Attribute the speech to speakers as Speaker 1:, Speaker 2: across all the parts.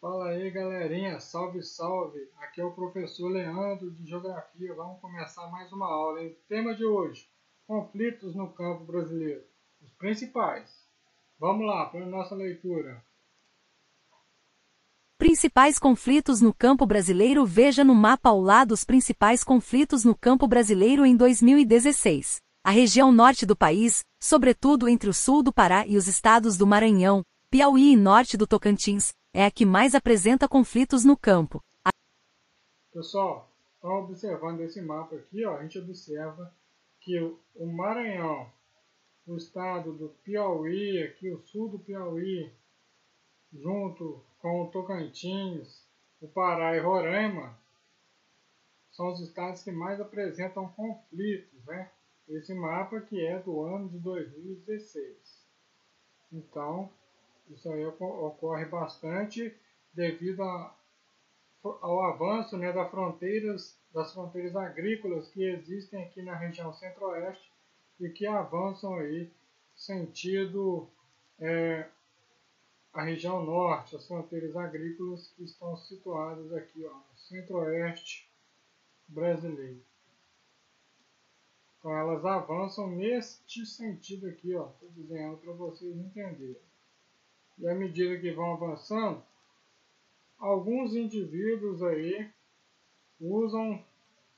Speaker 1: Fala aí, galerinha, salve, salve! Aqui é o professor Leandro de Geografia. Vamos começar mais uma aula, hein? Tema de hoje: conflitos no campo brasileiro. Os principais. Vamos lá para a nossa leitura.
Speaker 2: Principais conflitos no campo brasileiro. Veja no mapa ao lado os principais conflitos no campo brasileiro em 2016. A região norte do país, sobretudo entre o sul do Pará e os estados do Maranhão, Piauí e norte do Tocantins, é a que mais apresenta conflitos no campo.
Speaker 1: Pessoal, estão observando esse mapa aqui, ó, a gente observa que o Maranhão, o estado do Piauí, aqui o sul do Piauí, junto com o Tocantins, o Pará e Roraima, são os estados que mais apresentam conflitos, né? Esse mapa que é do ano de 2016. Então, isso aí ocorre bastante devido ao avanço, né, das fronteiras agrícolas que existem aqui na região centro-oeste e que avançam aí sentido a região norte, as fronteiras agrícolas que estão situadas aqui, ó, no centro-oeste brasileiro. Então elas avançam neste sentido aqui, ó, estou desenhando para vocês entenderem. E à medida que vão avançando, alguns indivíduos aí usam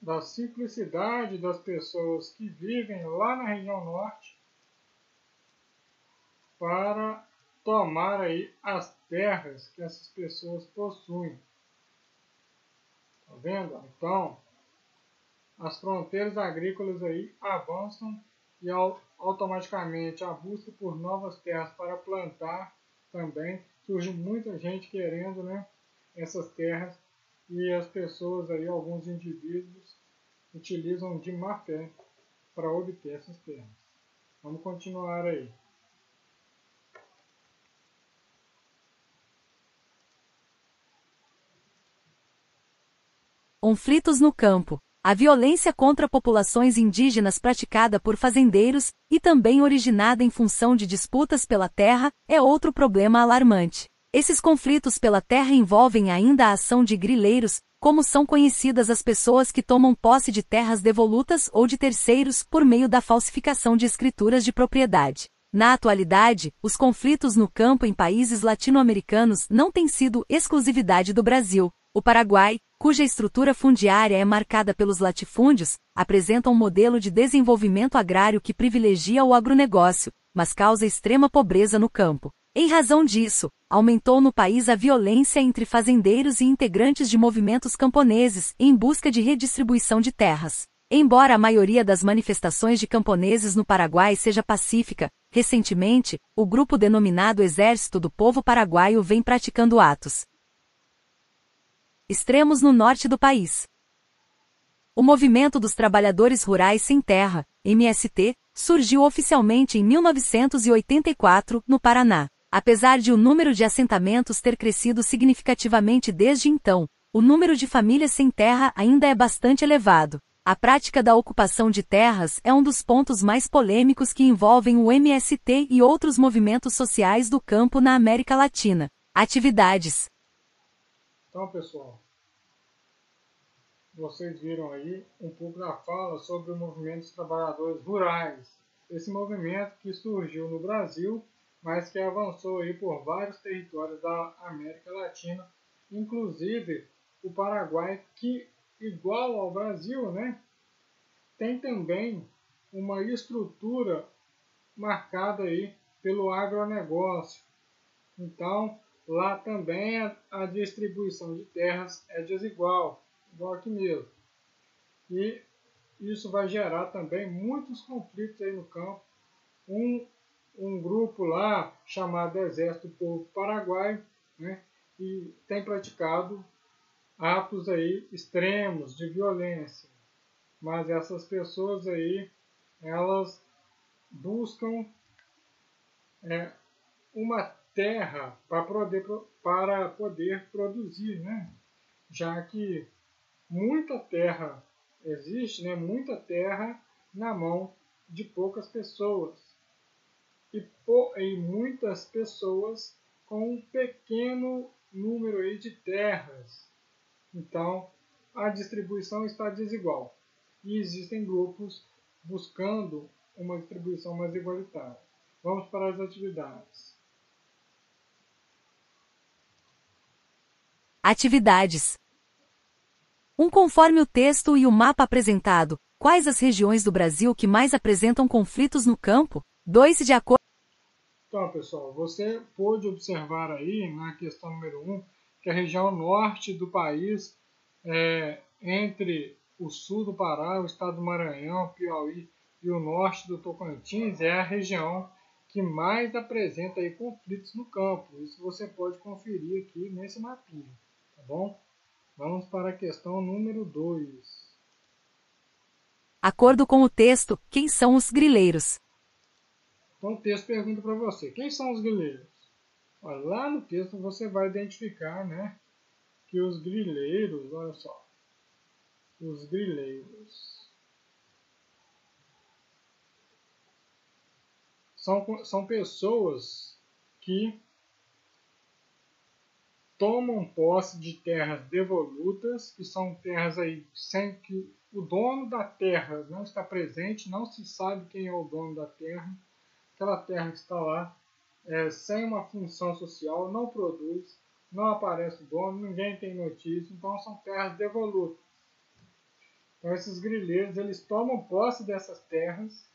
Speaker 1: da simplicidade das pessoas que vivem lá na região norte para tomar aí as terras que essas pessoas possuem. Tá vendo? Então, as fronteiras agrícolas aí avançam e automaticamente a busca por novas terras para plantar também surge muita gente querendo, né, essas terras e as pessoas aí, alguns indivíduos utilizam de má fé para obter essas terras. Vamos continuar aí.
Speaker 2: Conflitos no campo. A violência contra populações indígenas praticada por fazendeiros, e também originada em função de disputas pela terra, é outro problema alarmante. Esses conflitos pela terra envolvem ainda a ação de grileiros, como são conhecidas as pessoas que tomam posse de terras devolutas ou de terceiros por meio da falsificação de escrituras de propriedade. Na atualidade, os conflitos no campo em países latino-americanos não têm sido exclusividade do Brasil. O Paraguai, cuja estrutura fundiária é marcada pelos latifúndios, apresenta um modelo de desenvolvimento agrário que privilegia o agronegócio, mas causa extrema pobreza no campo. Em razão disso, aumentou no país a violência entre fazendeiros e integrantes de movimentos camponeses em busca de redistribuição de terras. Embora a maioria das manifestações de camponeses no Paraguai seja pacífica, recentemente, o grupo denominado Exército do Povo Paraguaio vem praticando atos extremos no norte do país. O Movimento dos Trabalhadores Rurais Sem Terra, MST, surgiu oficialmente em 1984, no Paraná. Apesar de o número de assentamentos ter crescido significativamente desde então, o número de famílias sem terra ainda é bastante elevado. A prática da ocupação de terras é um dos pontos mais polêmicos que envolvem o MST e outros movimentos sociais do campo na América Latina. Atividades.
Speaker 1: Então, pessoal, vocês viram aí um pouco da fala sobre o movimento dos trabalhadores rurais. Esse movimento que surgiu no Brasil, mas que avançou aí por vários territórios da América Latina, inclusive o Paraguai, que, igual ao Brasil, né, tem também uma estrutura marcada aí pelo agronegócio. Então, lá também a distribuição de terras é desigual, igual aqui mesmo. E isso vai gerar também muitos conflitos aí no campo. Um grupo lá chamado Exército do Povo Paraguaio, né, e tem praticado atos aí extremos de violência. Mas essas pessoas aí, elas buscam uma terra para poder produzir, né? Já que muita terra existe, né? Muita terra na mão de poucas pessoas e muitas pessoas com um pequeno número aí de terras. Então, a distribuição está desigual. E existem grupos buscando uma distribuição mais igualitária. Vamos para as atividades.
Speaker 2: Atividades. 1. Conforme o texto e o mapa apresentado, quais as regiões do Brasil que mais apresentam conflitos no campo? 2. De acordo.
Speaker 1: Então, pessoal, você pôde observar aí na questão número 1 que a região norte do país, entre o sul do Pará, o estado do Maranhão, Piauí e o norte do Tocantins, é a região que mais apresenta aí conflitos no campo. Isso você pode conferir aqui nesse mapinha, tá bom? Vamos para a questão número 2.
Speaker 2: Acordo com o texto, quem são os grileiros?
Speaker 1: Então o texto pergunta para você, quem são os grileiros? Olha, lá no texto você vai identificar, né, que os grileiros, olha só, os grileiros são pessoas que tomam posse de terras devolutas, que são terras aí sem que o dono da terra não está presente, não se sabe quem é o dono da terra, aquela terra que está lá sem uma função social, não produz, não aparece o dono, ninguém tem notícia, então são terras devolutas. Então esses grileiros eles tomam posse dessas terras,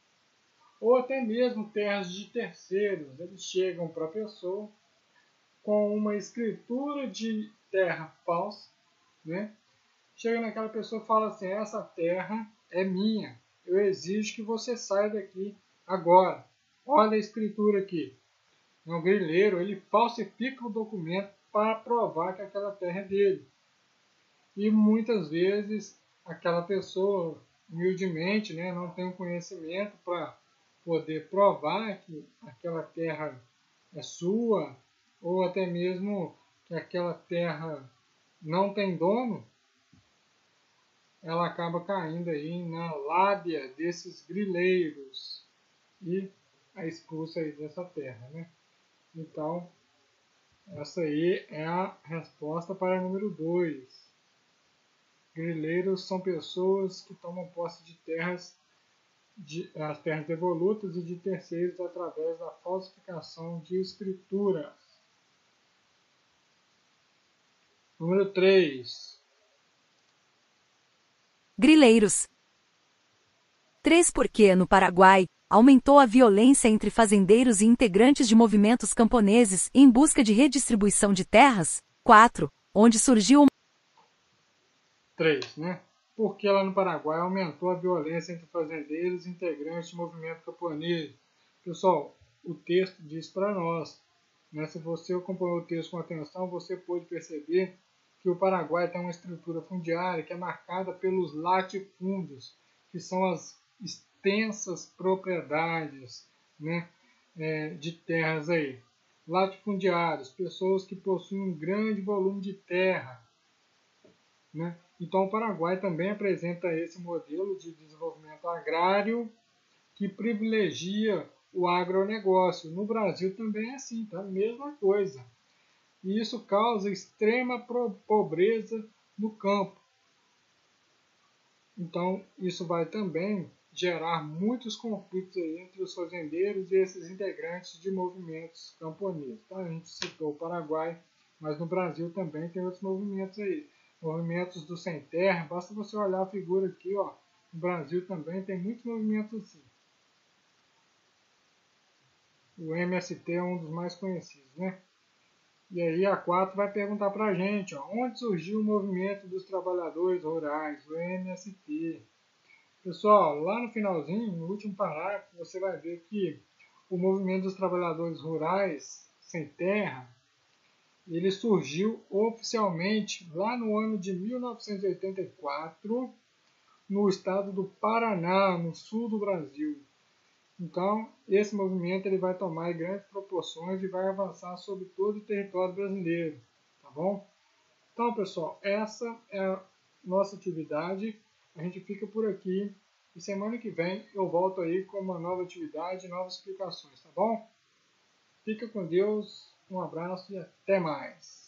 Speaker 1: ou até mesmo terras de terceiros, eles chegam para a pessoa com uma escritura de terra falsa, né? Chega naquela pessoa e fala assim, essa terra é minha, eu exijo que você saia daqui agora. Olha a escritura aqui. O grileiro ele falsifica o documento para provar que aquela terra é dele. E muitas vezes aquela pessoa, humildemente, né, não tem o conhecimento para poder provar que aquela terra é sua, ou até mesmo que aquela terra não tem dono, ela acaba caindo aí na lábia desses grileiros e a expulsa aí dessa terra, né? Então, essa aí é a resposta para o número 2. Grileiros são pessoas que tomam posse de terras, as terras devolutas e de terceiros através da falsificação de escrituras. Número 3.
Speaker 2: Grileiros. 3. Porque, no Paraguai, aumentou a violência entre fazendeiros e integrantes de movimentos camponeses em busca de redistribuição de terras? 4. Onde surgiu uma
Speaker 1: 3, né? Porque lá no Paraguai aumentou a violência entre fazendeiros e integrantes de movimento camponês. Pessoal, o texto diz para nós, né? Se você acompanhou o texto com atenção, você pode perceber que o Paraguai tem uma estrutura fundiária que é marcada pelos latifúndios, que são as extensas propriedades, né, de terras aí. Latifundiários, pessoas que possuem um grande volume de terra, né? Então, o Paraguai também apresenta esse modelo de desenvolvimento agrário que privilegia o agronegócio. No Brasil também é assim, tá? Mesma coisa. E isso causa extrema pobreza no campo. Então, isso vai também gerar muitos conflitos aí entre os fazendeiros e esses integrantes de movimentos camponeses. Tá? A gente citou o Paraguai, mas no Brasil também tem outros movimentos aí. Movimentos do sem terra, basta você olhar a figura aqui, ó. No Brasil também tem muitos movimentos assim. O MST é um dos mais conhecidos, né? E aí a 4 vai perguntar para a gente, ó, onde surgiu o movimento dos trabalhadores rurais, o MST? Pessoal, lá no finalzinho, no último parágrafo, você vai ver que o movimento dos trabalhadores rurais sem terra, ele surgiu oficialmente lá no ano de 1984, no estado do Paraná, no sul do Brasil. Então, esse movimento ele vai tomar grandes proporções e vai avançar sobre todo o território brasileiro, tá bom? Então, pessoal, essa é a nossa atividade. A gente fica por aqui e semana que vem eu volto aí com uma nova atividade e novas explicações, tá bom? Fica com Deus, um abraço e até mais.